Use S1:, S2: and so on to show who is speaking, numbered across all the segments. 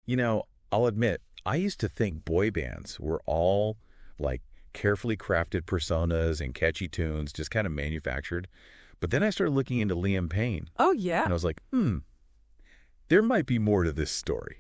S1: You know, I'll admit, I used to think boy bands were all like carefully crafted personas and catchy tunes, just kind of manufactured. But then I started looking into Liam Payne.
S2: Oh, yeah.
S1: And I was like, there might be more to this story.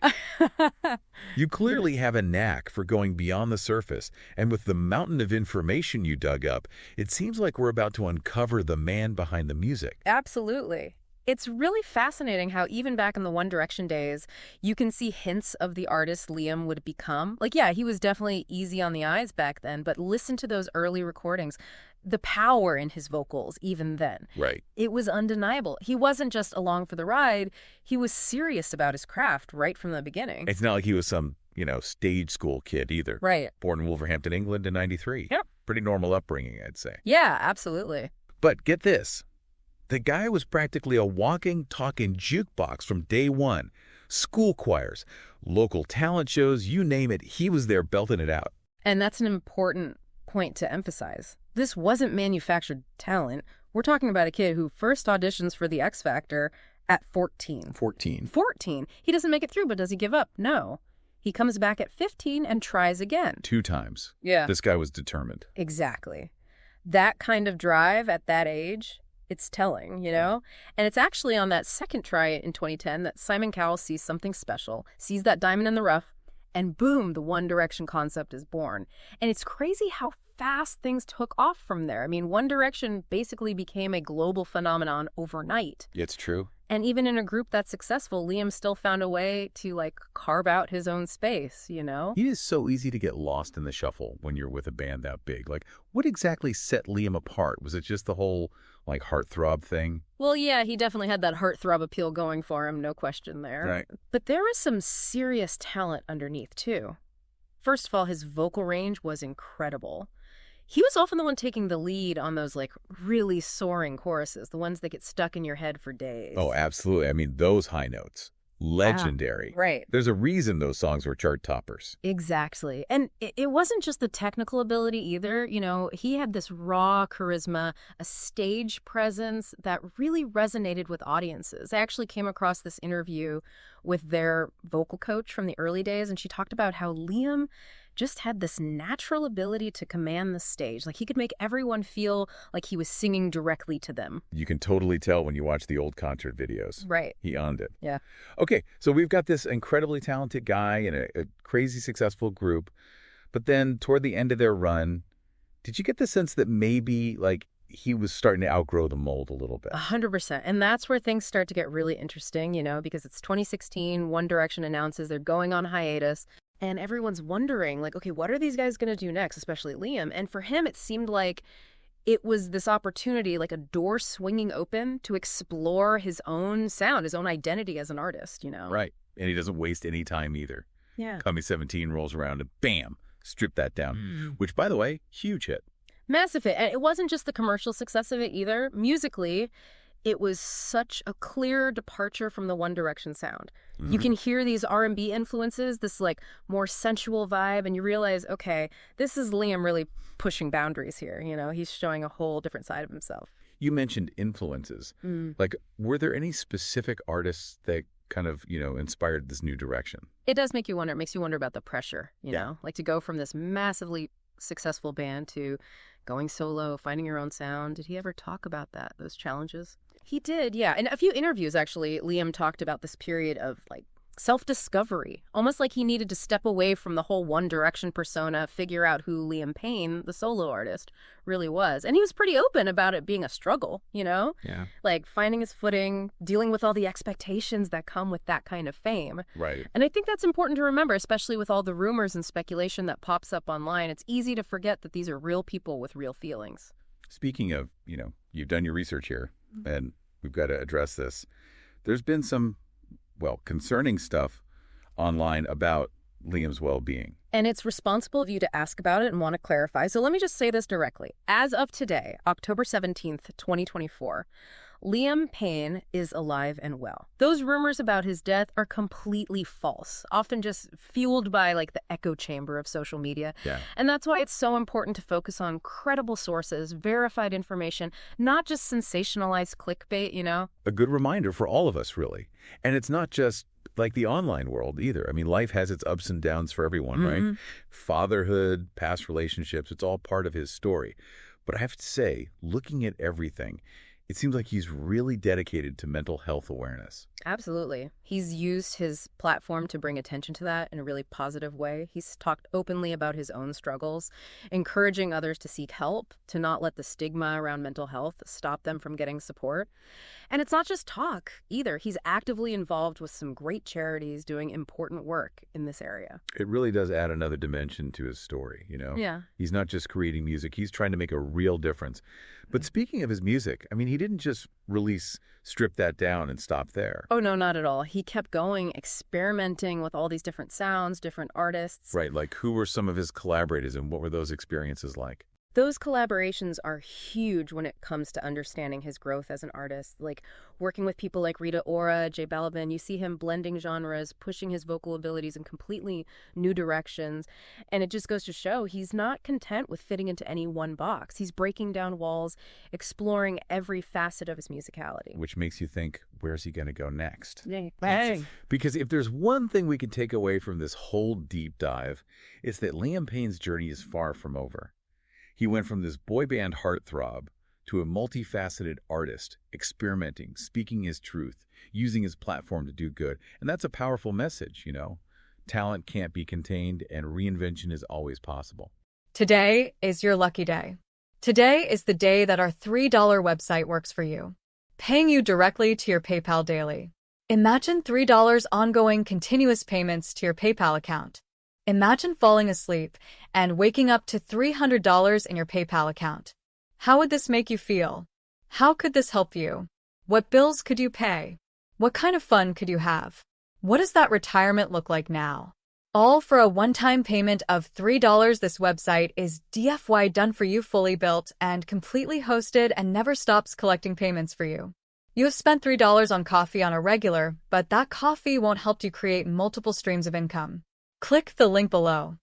S1: You clearly have a knack for going beyond the surface, and with the mountain of information you dug up, it seems like we're about to uncover the man behind the music.
S2: Absolutely. It's really fascinating how even back in the One Direction days, you can see hints of the artist Liam would become. Like, yeah, he was definitely easy on the eyes back then, but listen to those early recordings. The power in his vocals, even then.
S1: Right.
S2: It was undeniable. He wasn't just along for the ride. He was serious about his craft right from the beginning.
S1: It's not like he was some, stage school kid either.
S2: Right.
S1: Born in Wolverhampton, England in 93.
S2: Yep.
S1: Pretty normal upbringing, I'd say.
S2: Yeah, absolutely.
S1: But get this. The guy was practically a walking, talking jukebox from day one. School choirs, local talent shows, you name it, he was there belting it out.
S2: And that's an important point to emphasize. This wasn't manufactured talent. We're talking about a kid who first auditions for the X Factor at 14. 14. He doesn't make it through, but does he give up? No. He comes back at 15 and tries again.
S1: 2 times.
S2: Yeah.
S1: This guy was determined.
S2: Exactly. That kind of drive at that age, it's telling, And it's actually on that second try in 2010 that Simon Cowell sees something special, sees that diamond in the rough, and boom, the One Direction concept is born. And it's crazy how fast things took off from there. I mean, One Direction basically became a global phenomenon overnight.
S1: It's true.
S2: And even in a group that's successful, Liam still found a way to, carve out his own space,
S1: It is so easy to get lost in the shuffle when you're with a band that big. What exactly set Liam apart? Was it just the whole, heartthrob thing?
S2: Well, yeah, he definitely had that heartthrob appeal going for him, no question there.
S1: Right.
S2: But there was some serious talent underneath, too. First of all, his vocal range was incredible. He was often the one taking the lead on those, really soaring choruses, the ones that get stuck in your head for days.
S1: Oh, absolutely. I mean, those high notes. Legendary.
S2: Right.
S1: There's a reason those songs were chart toppers.
S2: Exactly. And it wasn't just the technical ability either. He had this raw charisma, a stage presence that really resonated with audiences. I actually came across this interview with their vocal coach from the early days, and she talked about how Liam just had this natural ability to command the stage. He could make everyone feel like he was singing directly to them.
S1: You can totally tell when you watch the old concert videos.
S2: Right.
S1: He owned it.
S2: Yeah.
S1: Okay, so we've got this incredibly talented guy in a crazy successful group, but then toward the end of their run, did you get the sense that maybe, he was starting to outgrow the mold a little bit?
S2: 100%. And that's where things start to get really interesting, because it's 2016, One Direction announces they're going on hiatus. And everyone's wondering, okay, what are these guys going to do next, especially Liam? And for him, it seemed like it was this opportunity, a door swinging open to explore his own sound, his own identity as an artist,
S1: Right. And he doesn't waste any time either.
S2: Yeah.
S1: Coming 17 rolls around and bam, strip that down. Which, by the way, huge hit.
S2: Massive hit. And it wasn't just the commercial success of it either. Musically, it was such a clear departure from the One Direction sound. You can hear these R&B influences, this more sensual vibe, and you realize, okay, this is Liam really pushing boundaries here. He's showing a whole different side of himself.
S1: You mentioned influences. Were there any specific artists that kind of, inspired this new direction?
S2: It does make you wonder. It makes you wonder about the pressure, you know, to go from this massively successful band to going solo, finding your own sound. Did he ever talk about that, those challenges? He did, yeah. In a few interviews, actually, Liam talked about this period of, self-discovery. Almost like he needed to step away from the whole One Direction persona, figure out who Liam Payne, the solo artist, really was. And he was pretty open about it being a struggle,
S1: Yeah.
S2: Finding his footing, dealing with all the expectations that come with that kind of fame.
S1: Right.
S2: And I think that's important to remember, especially with all the rumors and speculation that pops up online. It's easy to forget that these are real people with real feelings.
S1: Speaking of, you've done your research here, and we've got to address this. There's been some, concerning stuff online about Liam's well-being.
S2: And it's responsible of you to ask about it and want to clarify. So let me just say this directly. As of today, October 17th, 2024, Liam Payne is alive and well. Those rumors about his death are completely false, often just fueled by the echo chamber of social media.
S1: Yeah.
S2: And that's why it's so important to focus on credible sources, verified information, not just sensationalized clickbait,
S1: A good reminder for all of us, really. And it's not just like the online world either. I mean, life has its ups and downs for everyone, right? Fatherhood, past relationships, it's all part of his story. But I have to say, looking at everything, it seems like he's really dedicated to mental health awareness.
S2: Absolutely. He's used his platform to bring attention to that in a really positive way. He's talked openly about his own struggles, encouraging others to seek help, to not let the stigma around mental health stop them from getting support. And it's not just talk either. He's actively involved with some great charities doing important work in this area.
S1: It really does add another dimension to his story, you know?
S2: Yeah.
S1: He's not just creating music, he's trying to make a real difference. But speaking of his music, I mean, he didn't just release Strip That Down and stop there.
S2: Oh, no, not at all. He kept going, experimenting with all these different sounds, different artists.
S1: Right, like who were some of his collaborators and what were those experiences like?
S2: Those collaborations are huge when it comes to understanding his growth as an artist. Like working with people like Rita Ora, J Balvin, you see him blending genres, pushing his vocal abilities in completely new directions. And it just goes to show he's not content with fitting into any one box. He's breaking down walls, exploring every facet of his musicality.
S1: Which makes you think, where's he going to go next?
S2: Bang.
S1: Because if there's one thing we can take away from this whole deep dive, it's that Liam Payne's journey is far from over. He went from this boy band heartthrob to a multifaceted artist, experimenting, speaking his truth, using his platform to do good. And that's a powerful message, you know. Talent can't be contained and reinvention is always possible.
S3: Today is your lucky day. Today is the day that our $3 website works for you, paying you directly to your PayPal daily. Imagine $3 ongoing continuous payments to your PayPal account. Imagine falling asleep and waking up to $300 in your PayPal account. How would this make you feel? How could this help you? What bills could you pay? What kind of fun could you have? What does that retirement look like now? All for a one-time payment of $3. This website is DFY done for you, fully built and completely hosted, and never stops collecting payments for you. You have spent $3 on coffee on a regular, but that coffee won't help you create multiple streams of income. Click the link below.